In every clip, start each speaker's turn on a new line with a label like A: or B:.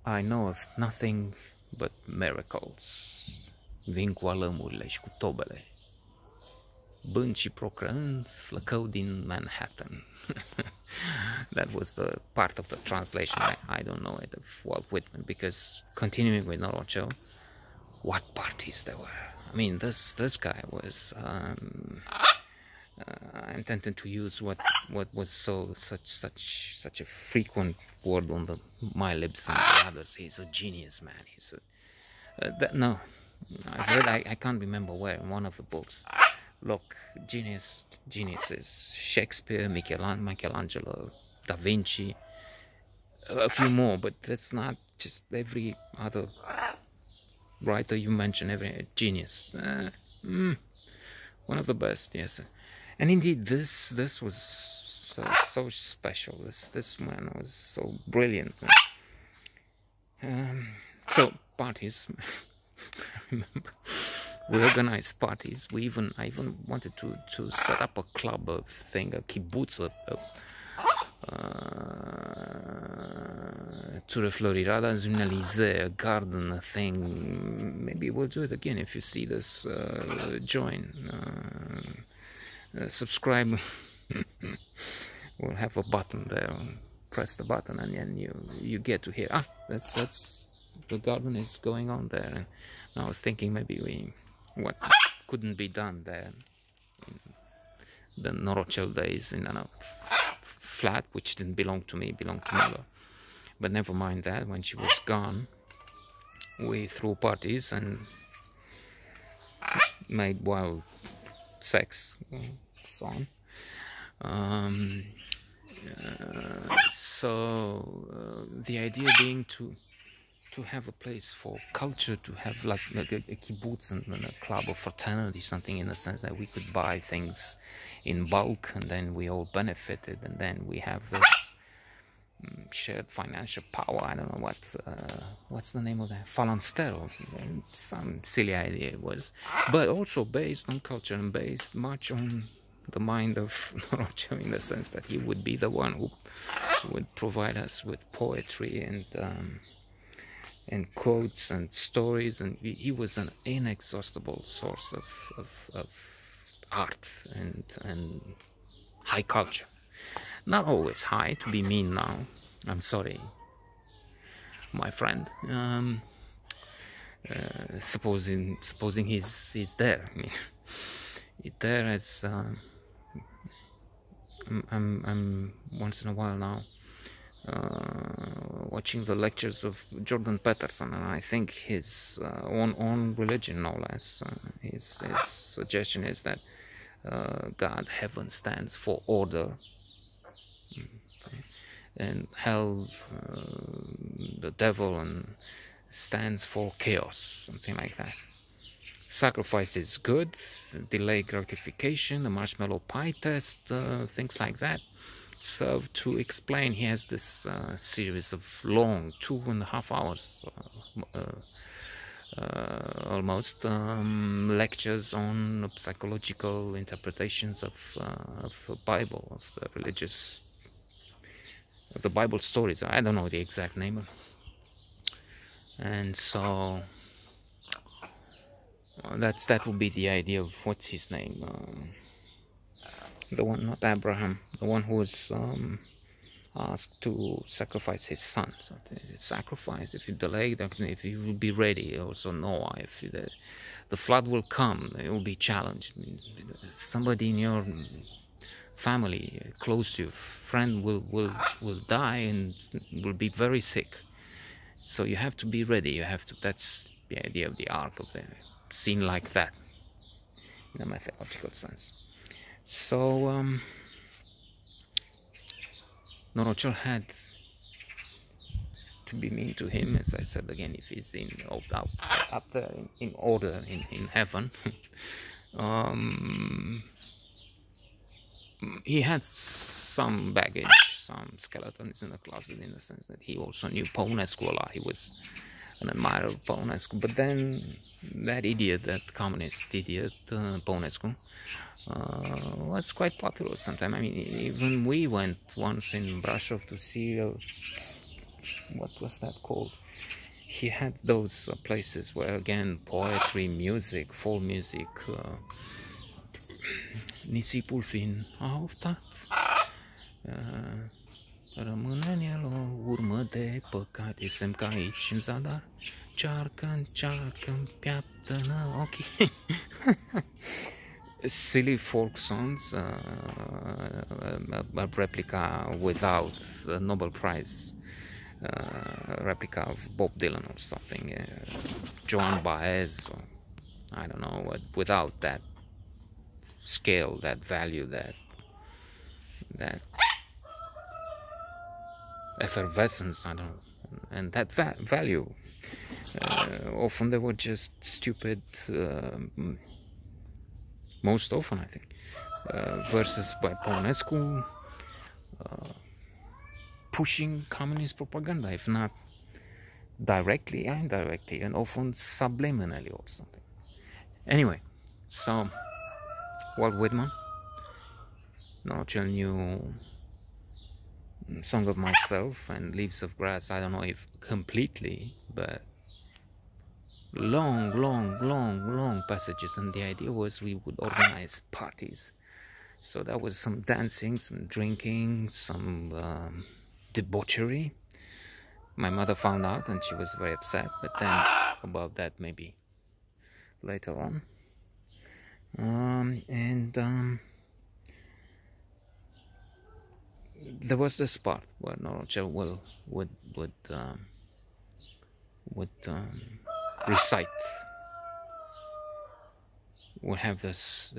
A: I know of nothing but miracles. Vin cu alămurile și cu tobele, bând și procreând flăcău din Manhattan. That was the part of the translation. I don't know it of Walt Whitman, because continuing with Norocel, what parties there were. I mean, this guy was I'm tempted to use what was such a frequent word on my lips and the others. He's a genius, man. He's a no, I've read, I can't remember where, in one of the books. Look, geniuses: Shakespeare, Michelangelo, Da Vinci, a few more, but that's not just every other writer you mention. Every genius, one of the best, yes. And indeed, this was so special. This man was so brilliant. So parties. Remember, we organized parties. I even wanted to set up a club, a thing, a kibbutz, to reflorira Zunalize, a garden, a thing. Maybe we'll do it again. If you see this, join, subscribe. We'll have a button there. Press the button, and then you get to hear. That's the garden is going on there. And I was thinking maybe what couldn't be done there in the Norocel days in a flat which didn't belong to me, belonged to mother. But never mind that. When she was gone, we threw parties and made wild sex, so on. So the idea being to have a place for culture, to have like a kibbutz and a club of fraternity, something in the sense that we could buy things in bulk and then we all benefited, and then we have this shared financial power. I don't know what's the name of that, Falanstero, some silly idea it was, but also based on culture and based much on the mind of Norocel, in the sense that he would be the one who would provide us with poetry and quotes and stories, and he was an inexhaustible source of art and high culture. Not always high, to be mean now. I'm sorry, my friend. Supposing he's there. I mean, there as I'm once in a while now watching the lectures of Jordan Peterson, and I think his on religion, no less, his suggestion is that God, heaven stands for order, and hell, the devil, and stands for chaos, something like that. Sacrifice is good, delay gratification, the marshmallow pie test, things like that serve to explain. He has this series of long 2.5 hours almost lectures on psychological interpretations of the Bible, of the religious, of the Bible stories. I don't know the exact name, and so that would be the idea of what's his name, the one, not Abraham, the one who was asked to sacrifice his son. So sacrifice, if you delay, if you will be ready. Also Noah, if the flood will come, it will be challenged. Somebody in your family, close to you, friend will die and will be very sick. So you have to be ready. You have to. That's the idea of the ark, of the scene like that, in a mythological sense. So Norocel had to be mean to him, as I said again. If he's up there in order in heaven, he had some baggage, some skeletons in the closet, in the sense that he also knew Păunescu a lot. He was an admirer of Păunescu, but then that idiot, that communist idiot, Păunescu, was quite popular sometimes. I mean, even we went once in Brașov to see what was that called? He had those places where, again, poetry, music, folk music, nisipul fiind aftat, rămâne în el o urmă de păcate, semn că aici în zadar, cearcă-n piaptă-nă ochii. Silly folk songs, a replica without a Nobel Prize, replica of Bob Dylan or something, Joan Baez, or I don't know, without that scale, that value, that effervescence, I don't know, and that value. Often they were just stupid, most often I think, verses by Păunescu, pushing communist propaganda, if not directly, indirectly, and often subliminally or something. Anyway, so Walt Whitman, Norocel knew Song of Myself and Leaves of Grass, I don't know if completely, but long passages, and the idea was we would organize parties. So that was some dancing, some drinking, some debauchery. My mother found out and she was very upset, but then about that maybe later on. There was this part where Norocel would recite, would have this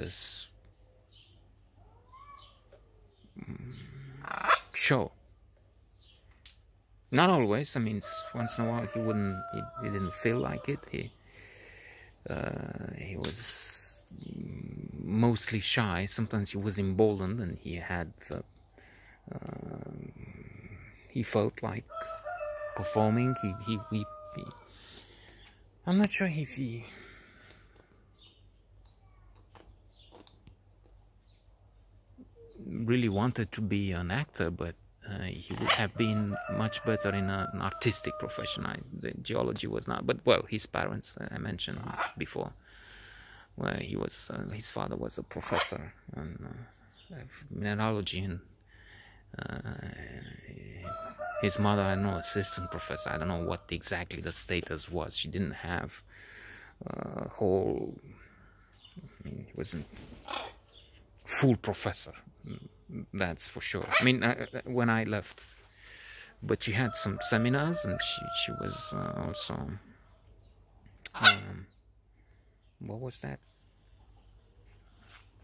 A: show. Not always. I mean, once in a while he didn't feel like it. He was mostly shy. Sometimes he was emboldened, and he had he felt like performing. He I'm not sure if he really wanted to be an actor, but he would have been much better in an artistic profession. The geology was not, but well, his parents, I mentioned before, where he was, his father was a professor in mineralogy, and his mother, I don't know, assistant professor. I don't know what exactly the status was. She didn't have a whole, I mean, he wasn't full professor, that's for sure. I mean, when I left, but she had some seminars, and she was also what was that?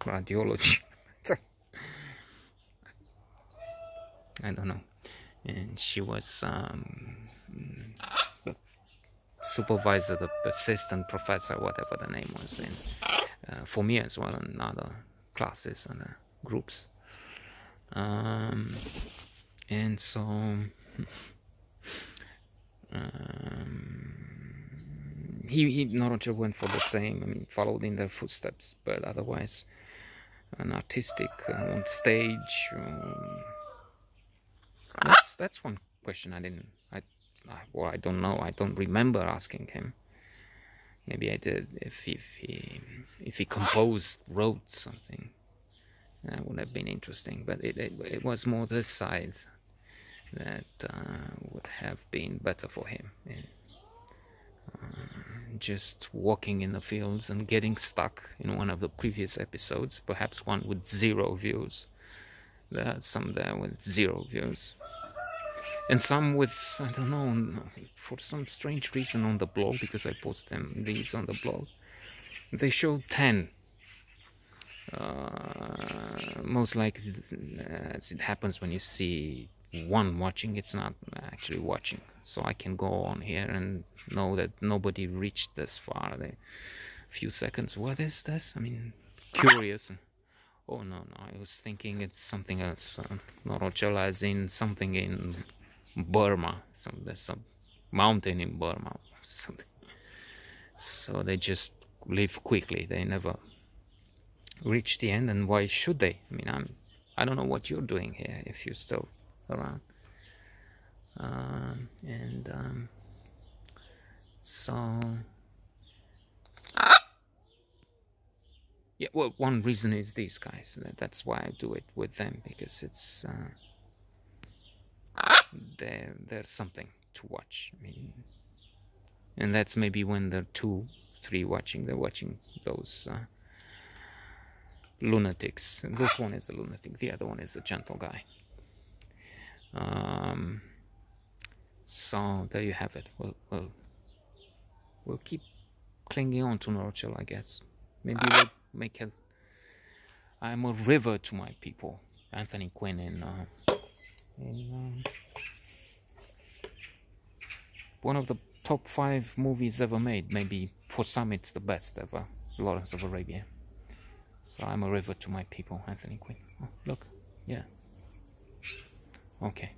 A: Radiology. I don't know. And she was the supervisor, the assistant professor, whatever the name was, and for me as well in other classes and groups. And so he Norocel went for the same. I mean, followed in their footsteps, but otherwise an artistic on stage. That's one question I don't know. I don't remember asking him. Maybe I did. If he composed, wrote something, that would have been interesting. But it was more this side that would have been better for him. Just walking in the fields and getting stuck in one of the previous episodes, perhaps one with 0 views. There are some there with 0 views. And some with, I don't know, for some strange reason on the blog, because I post these on the blog, they show 10. Most likely, as it happens when you see one watching, it's not actually watching. So I can go on here and know that nobody reached this far. A few seconds. What is this? I mean, curious. Oh no, I was thinking it's something else. Norocel as in something in Burma. There's some mountain in Burma or something. So they just leave quickly. They never reach the end. And why should they? I mean, I don't know what you're doing here if you're still around. And so yeah, well, one reason is these guys. That's why I do it with them, because it's there's something to watch. I mean, and that's maybe when they're 2, 3 watching, they're watching those lunatics. And this one is a lunatic, the other one is a gentle guy. So there you have it. We'll keep clinging on to Norocel, I guess. Maybe we'll make it. I'm a river to my people. Anthony Quinn in one of the top 5 movies ever made. Maybe for some it's the best ever. Lawrence of Arabia. So I'm a river to my people, Anthony Quinn. Oh, look, yeah. Okay.